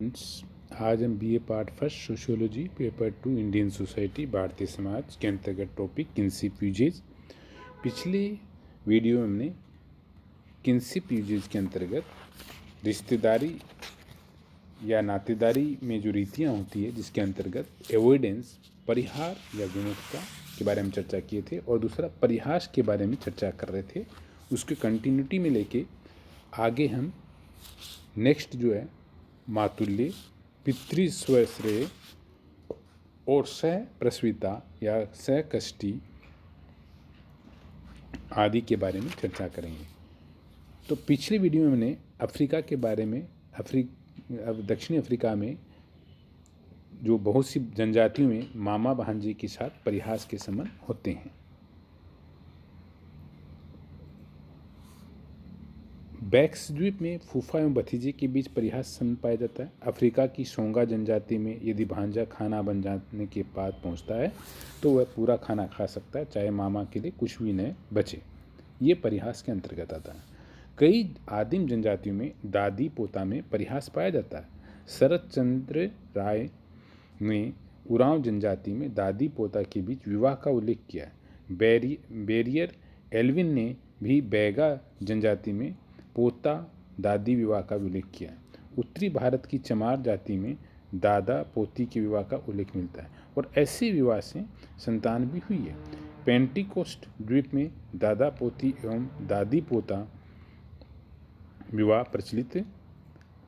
आज हम BA part first sociology paper 2 Indian society Bharatiya Samaj के अंतर्गत टॉपिक किनशिप यूजेज। पिछले वीडियो में हमने किनशिप यूजेज के अंतर्गत रिश्तेदारी या नातेदारी में जो रीतियाँ होती है जिसके अंतर्गत एवोइडेंस परिहार या विमुखता के बारे में चर्चा किए थे और दूसरा परिहास के बारे में चर्चा कर रहे थे। उसके कंटिन्यूटी में लेके आगे हम नेक्स्ट जो है मातुल्य पितृस्वश्रेय और सह प्रसूता या सह कष्टी आदि के बारे में चर्चा करेंगे। तो पिछली वीडियो में मैंने अफ्रीका के बारे में दक्षिणी अफ्रीका में जो बहुत सी जनजातियों में मामा भांजे के साथ परिहास के संबंध होते हैं। बैक्स द्वीप में फूफा एवं भतीजे के बीच परिहास संबंध पाया जाता है। अफ्रीका की सोंगा जनजाति में यदि भांजा खाना बन जाने के बाद पहुंचता है तो वह पूरा खाना खा सकता है, चाहे मामा के लिए कुछ भी न बचे। ये परिहास के अंतर्गत आता है। कई आदिम जनजातियों में दादी पोता में परिहास पाया जाता है। शरत चंद्र राय ने उरांव जनजाति में दादी पोता के बीच विवाह का उल्लेख किया है। बैरियर एल्विन ने भी बैगा जनजाति में पोता दादी विवाह का उल्लेख किया है। उत्तरी भारत की चमार जाति में दादा पोती के विवाह का उल्लेख मिलता है और ऐसे विवाह से संतान भी हुई है। पेंटिकोस्ट द्वीप में दादा पोती एवं दादी पोता विवाह प्रचलित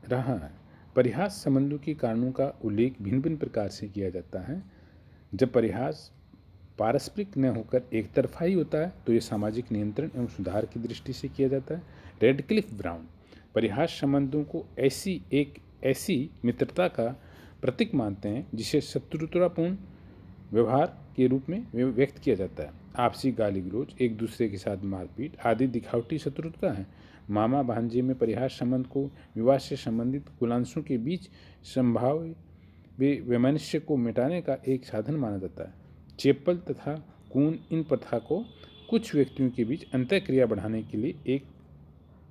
रहा है। परिहास संबंधों के कारणों का उल्लेख भिन्न भिन्न प्रकार से किया जाता है। जब परिहास पारस्परिक न होकर एक तरफा ही होता है तो ये सामाजिक नियंत्रण एवं सुधार की दृष्टि से किया जाता है। रेडक्लिफ ब्राउन परिहास संबंधों को ऐसी मित्रता का प्रतीक मानते हैं जिसे शत्रुतापूर्ण व्यवहार के रूप में व्यक्त किया जाता है। आपसी गाली गलौज, एक दूसरे के साथ मारपीट आदि दिखावटी शत्रुता है। मामा भांजे में परिहास संबंध को विवाह से संबंधित कुलांशों के बीच संभाव्य वैमनस्य को मिटाने का एक साधन माना जाता है। चेपल तथा कून इन प्रथा को कुछ व्यक्तियों के बीच अंतःक्रिया बढ़ाने के लिए एक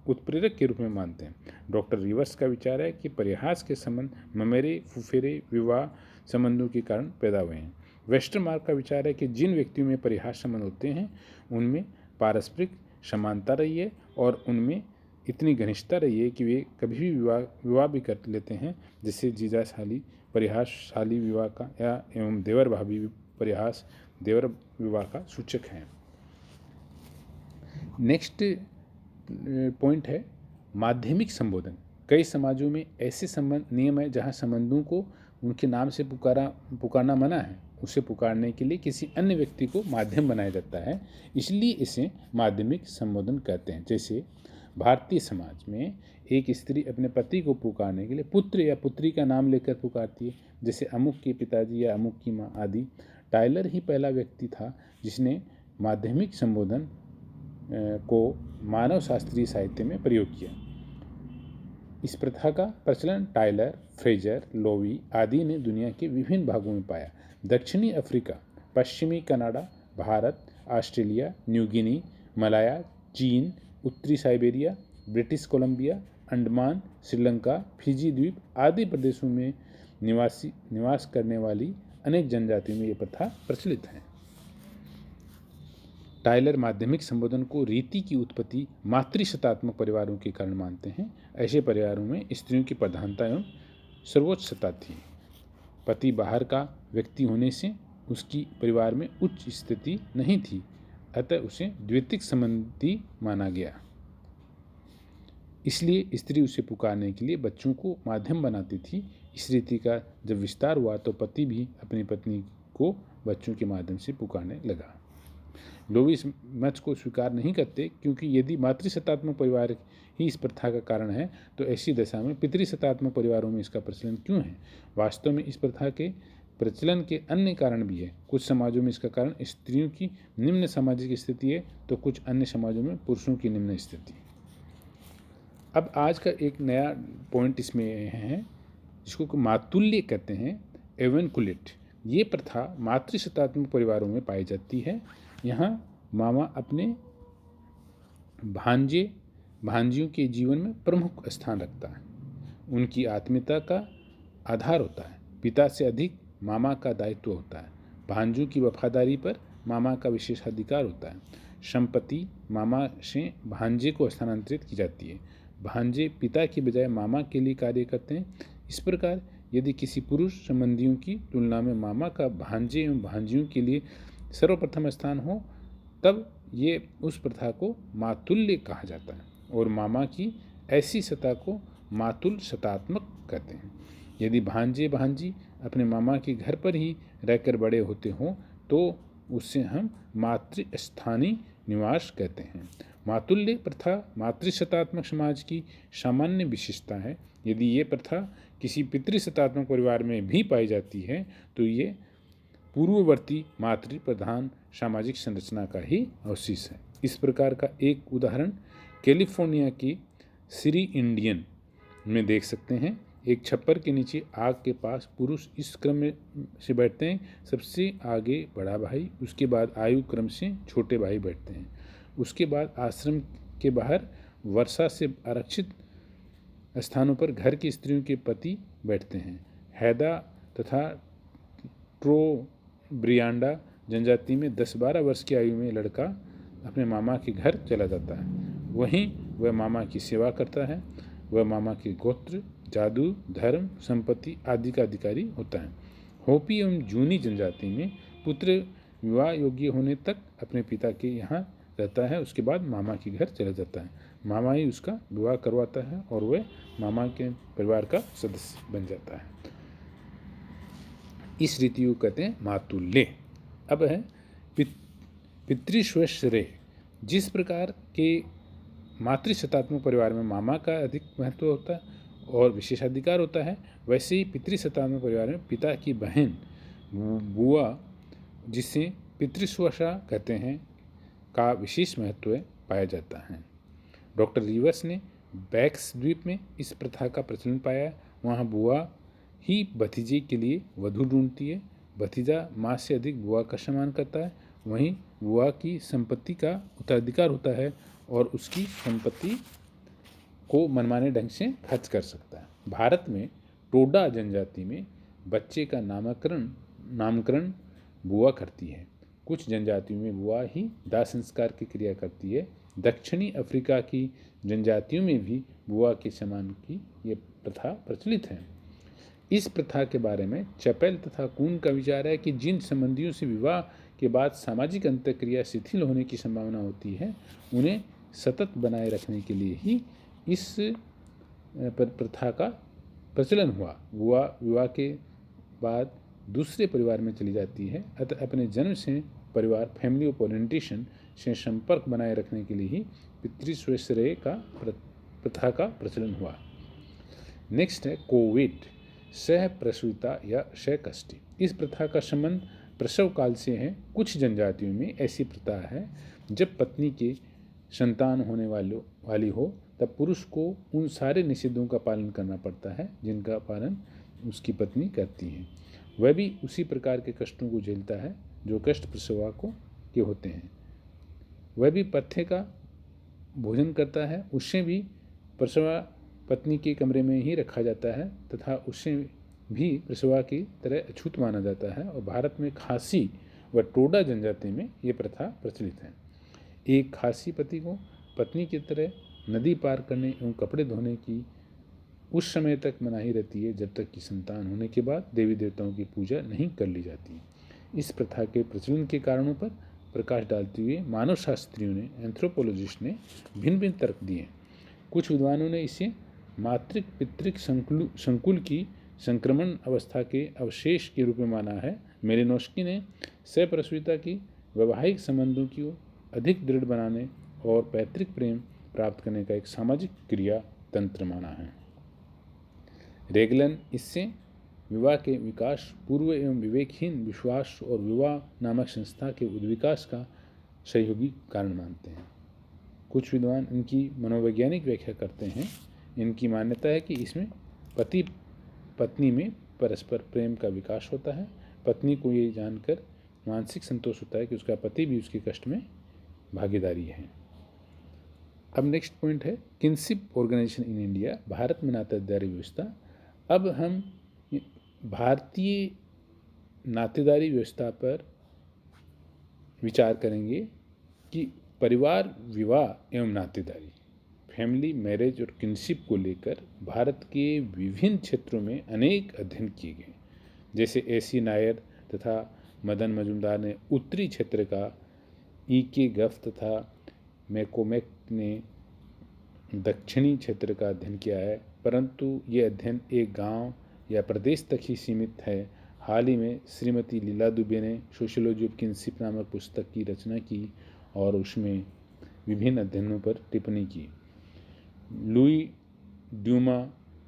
उत्प्रेरक के रूप में मानते हैं। डॉक्टर रिवर्स का विचार है कि परिहास के संबंध ममेरे फुफेरे विवाह संबंधों के कारण पैदा हुए हैं। वेस्टरमार्क का विचार है कि जिन व्यक्तियों में परिहास संबंध होते हैं उनमें पारस्परिक समानता रही है और उनमें इतनी घनिष्ठता रही है कि वे कभी भी विवाह भी कर लेते हैं, जिससे जीजाशाली परिहासशाली विवाह का या एवं देवर भाभी परिहास देवर विवाह का सूचक है। नेक्स्ट पॉइंट है माध्यमिक संबोधन। कई समाजों में ऐसे संबंध नियम है जहां संबंधों को उनके नाम से पुकारना मना है। उसे पुकारने के लिए किसी अन्य व्यक्ति को माध्यम बनाया जाता है, इसलिए इसे माध्यमिक संबोधन कहते हैं। जैसे भारतीय समाज में एक स्त्री अपने पति को पुकारने के लिए पुत्र या पुत्री का नाम लेकर पुकारती है, जैसे अमुक के पिताजी या अमुक की माँ आदि। टाइलर ही पहला व्यक्ति था जिसने माध्यमिक संबोधन को मानव शास्त्रीय साहित्य में प्रयोग किया। इस प्रथा का प्रचलन टाइलर, फ्रेजर, लोवी आदि ने दुनिया के विभिन्न भागों में पाया। दक्षिणी अफ्रीका, पश्चिमी Canada, Bharat, Australia, New Guinea, Malaya, चीन, उत्तरी Siberia, British Columbia, Andaman, Sri Lanka, Fiji द्वीप आदि प्रदेशों में निवास करने वाली अनेक जनजातियों में ये प्रथा प्रचलित है। टाइलर माध्यमिक संबोधन को रीति की उत्पत्ति मातृसत्तात्मक परिवारों के कारण मानते हैं। ऐसे परिवारों में स्त्रियों की प्रधानता एवं सर्वोच्च सत्ता थी। पति बाहर का व्यक्ति होने से उसकी परिवार में उच्च स्थिति नहीं थी, अतः उसे द्वितीयक संबंधी माना गया। इसलिए स्त्री उसे पुकारने के लिए बच्चों को माध्यम बनाती थी। इस रीति का जब विस्तार हुआ तो पति भी अपनी पत्नी को बच्चों के माध्यम से पुकारने लगा। लोग इस मत को स्वीकार नहीं करते, क्योंकि यदि मातृसत्तात्मक परिवार ही इस प्रथा का कारण है तो ऐसी दशा में पितृसत्तात्मक परिवारों में इसका प्रचलन क्यों है। वास्तव में इस प्रथा के प्रचलन के अन्य कारण भी है। कुछ समाजों में इसका कारण स्त्रियों की निम्न सामाजिक स्थिति है तो कुछ अन्य समाजों में पुरुषों की निम्न स्थिति। अब आज का एक नया पॉइंट इसमें है जिसको मातुल्य कहते हैं, एवेनकुलेट। ये प्रथा मातृसत्तात्मक परिवारों में पाई जाती है। यहाँ मामा अपने भांजियों के जीवन में प्रमुख स्थान रखता है। उनकी आत्मीयता का आधार होता है। पिता से अधिक मामा का दायित्व होता है। भांजों की वफादारी पर मामा का विशेषाधिकार होता है। संपत्ति मामा से भांजे को हस्तांतरित की जाती है। भांजे पिता की बजाय मामा के लिए कार्य करते हैं। इस प्रकार यदि किसी पुरुष संबंधियों की तुलना में मामा का भांजे एवं भांजियों के लिए सर्वप्रथम स्थान हो, तब ये उस प्रथा को मातुल्य कहा जाता है और मामा की ऐसी सत्ता को मातुल शतात्मक कहते हैं। यदि भांजे भांजी अपने मामा के घर पर ही रहकर बड़े होते हों तो उससे हम मातृस्थानीय निवास कहते हैं। मातुल्य प्रथा मातृशतात्मक समाज की सामान्य विशेषता है। यदि ये प्रथा किसी पितृशतात्मक परिवार में भी पाई जाती है तो ये पूर्ववर्ती मातृ प्रधान सामाजिक संरचना का ही अवशेष है। इस प्रकार का एक उदाहरण कैलिफोर्निया की सिरी इंडियन में देख सकते हैं। एक छप्पर के नीचे आग के पास पुरुष इस क्रम में से बैठते हैं, सबसे आगे बड़ा भाई, उसके बाद आयु क्रम से छोटे भाई बैठते हैं, उसके बाद आश्रम के बाहर वर्षा से आरक्षित स्थानों पर घर की स्त्रियों के पति बैठते हैं। हैदा तथा ट्रोब्रियांडा जनजाति में 10-12 वर्ष की आयु में लड़का अपने मामा के घर चला जाता है। वहीं वह मामा की सेवा करता है। वह मामा के गोत्र, जादू, धर्म, संपत्ति आदि का अधिकारी होता है। होपी एवं जूनी जनजाति में पुत्र विवाह योग्य होने तक अपने पिता के यहाँ रहता है, उसके बाद मामा के घर चला जाता है। मामा ही उसका विवाह करवाता है और वह मामा के परिवार का सदस्य बन जाता है। इस रीति को कहते हैं मातुल्य। अब है पितृश्रेय। जिस प्रकार के मातृशतात्मक परिवार में मामा का अधिक महत्व होता है और विशेषाधिकार होता है, वैसे ही पितृशतात्मक परिवार में पिता की बहन बुआ, जिसे पितृस्वशा कहते हैं, का विशेष महत्व पाया जाता है। डॉक्टर रिवर्स ने बैक्स द्वीप में इस प्रथा का प्रचलन पाया। वहाँ बुआ ही भतीजे के लिए वधू ढूंढती है। भतीजा माँ से अधिक बुआ का सम्मान करता है। वहीं बुआ की संपत्ति का उत्तराधिकार होता है और उसकी संपत्ति को मनमाने ढंग से खर्च कर सकता है। भारत में टोडा जनजाति में बच्चे का नामकरण बुआ करती है। कुछ जनजातियों में बुआ ही दाह संस्कार की क्रिया करती है। दक्षिणी अफ्रीका की जनजातियों में भी बुआ के सम्मान की ये प्रथा प्रचलित है। इस प्रथा के बारे में चैपेल तथा कून का विचार है कि जिन संबंधियों से विवाह के बाद सामाजिक अंतःक्रिया शिथिल होने की संभावना होती है, उन्हें सतत बनाए रखने के लिए ही इस प्रथा का प्रचलन हुआ। बुआ विवाह के बाद दूसरे परिवार में चली जाती है, अतः अपने जन्म से परिवार फैमिली ऑफ ओरिएंटेशन से संपर्क बनाए रखने के लिए ही पितृश्रेय का प्रथा का प्रचलन हुआ। नेक्स्ट है कोविड, सह प्रसूता या सहकष्टी। इस प्रथा का संबंध प्रसव काल से है। कुछ जनजातियों में ऐसी प्रथा है जब पत्नी के संतान होने वाली हो तब पुरुष को उन सारे निषेधों का पालन करना पड़ता है जिनका पालन उसकी पत्नी करती है। वह भी उसी प्रकार के कष्टों को झेलता है जो कष्ट प्रसवा के होते हैं। वह भी पथ्य का भोजन करता है। उससे भी प्रसवा पत्नी के कमरे में ही रखा जाता है तथा उससे भी प्रसवा की तरह अछूत माना जाता है। और भारत में खासी व टोडा जनजाति में ये प्रथा प्रचलित है। एक खासी पति को पत्नी की तरह नदी पार करने एवं कपड़े धोने की उस समय तक मनाही रहती है जब तक कि संतान होने के बाद देवी देवताओं की पूजा नहीं कर ली जाती। इस प्रथा के प्रचलन के कारणों पर प्रकाश डालते हुए मानव शास्त्रियों ने, एंथ्रोपोलॉजिस्ट ने भिन्न भिन्न तर्क दिए। कुछ विद्वानों ने इसे मातृक पितृक संकुल की संक्रमण अवस्था के अवशेष के रूप में माना है। मेलिनोस्की ने सहप्रसूता की वैवाहिक संबंधों की अधिक दृढ़ बनाने और पैतृक प्रेम प्राप्त करने का एक सामाजिक क्रिया तंत्र माना है। रेगलन इससे विवाह के विकास पूर्व एवं विवेकहीन विश्वास और विवाह नामक संस्था के उद्विकास का सहयोगी कारण मानते हैं। कुछ विद्वान इनकी मनोवैज्ञानिक व्याख्या करते हैं। इनकी मान्यता है कि इसमें पति पत्नी में परस्पर प्रेम का विकास होता है। पत्नी को ये जानकर मानसिक संतोष होता है कि उसका पति भी उसके कष्ट में भागीदारी है। अब नेक्स्ट पॉइंट है kinship organisation in India, Bharat में नातेदारी व्यवस्था। अब हम भारतीय नातेदारी व्यवस्था पर विचार करेंगे कि परिवार, विवाह एवं नातेदारी, फैमिली, मैरिज और किनशिप को लेकर भारत के विभिन्न क्षेत्रों में अनेक अध्ययन किए गए, जैसे AC नायर तथा मदन मजुमदार ने उत्तरी क्षेत्र का, E.K. गफ तथा मैकोमेक ने दक्षिणी क्षेत्र का अध्ययन किया है, परंतु ये अध्ययन एक गांव या प्रदेश तक ही सीमित है। हाल ही में श्रीमती लीला दुबे ने सोशियोलॉजी ऑफ किनशिप नामक पुस्तक की रचना की और उसमें विभिन्न अध्ययनों पर टिप्पणी की। लुई ड्यूमा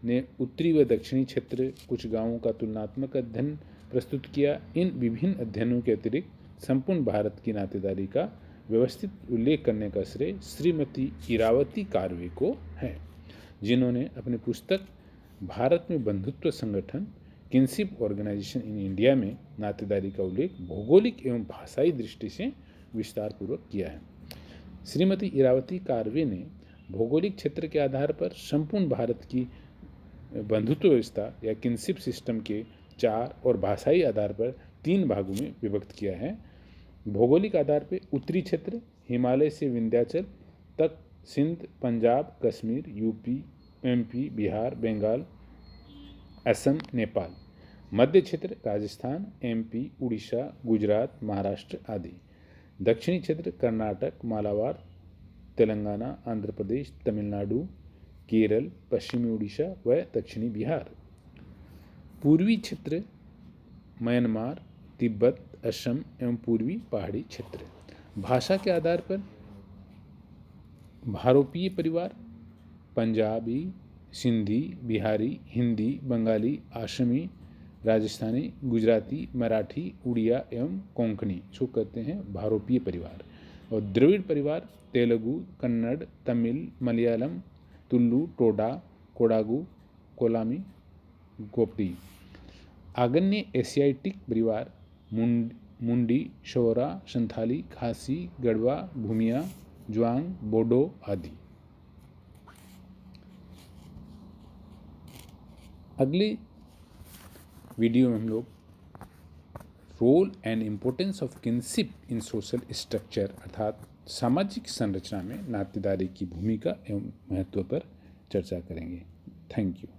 ने उत्तरी व दक्षिणी क्षेत्र कुछ गांवों का तुलनात्मक अध्ययन प्रस्तुत किया। इन विभिन्न अध्ययनों के अतिरिक्त संपूर्ण भारत की नातेदारी का व्यवस्थित उल्लेख करने का श्रेय श्रीमती इरावती कार्वे को है, जिन्होंने अपनी पुस्तक भारत में बंधुत्व संगठन, किनशिप ऑर्गेनाइजेशन इन इंडिया में नातेदारी का उल्लेख भौगोलिक एवं भाषाई दृष्टि से विस्तार पूर्वक किया है। श्रीमती इरावती कार्वे ने भौगोलिक क्षेत्र के आधार पर संपूर्ण भारत की बंधुत्व व्यवस्था या किनशिप सिस्टम के 4 और भाषाई आधार पर 3 भागों में विभक्त किया है। भौगोलिक आधार पर उत्तरी क्षेत्र हिमालय से विंध्याचल तक, सिंध, पंजाब, कश्मीर, यूपी, MP, बिहार, बंगाल, असम, नेपाल। मध्य क्षेत्र राजस्थान, MP, उड़ीसा, गुजरात, महाराष्ट्र आदि। दक्षिणी क्षेत्र कर्नाटक, मालाबार, तेलंगाना, आंध्र प्रदेश, तमिलनाडु, केरल, पश्चिमी उड़ीसा व दक्षिणी बिहार। पूर्वी क्षेत्र म्यांमार, तिब्बत, असम एवं पूर्वी पहाड़ी क्षेत्र। भाषा के आधार पर भारोपीय परिवार पंजाबी, सिंधी, बिहारी, हिंदी, बंगाली, आसमी, राजस्थानी, गुजराती, मराठी, उड़िया एवं कोंकणी इसको कहते हैं भारोपीय परिवार। और द्रविड़ परिवार तेलुगु, कन्नड़, तमिल, मलयालम, तुलु, टोडा, कोडागु, कोलामी, गोपी। आग्नेय एशियाटिक परिवार मुंडी, शोरा, संथाली, खासी, गढ़वा, भूमिया, ज्वांग, बोडो आदि। अगले वीडियो में हम लोग role and importance of kinship in social structure अर्थात सामाजिक संरचना में नातेदारी की भूमिका एवं महत्व पर चर्चा करेंगे। Thank you.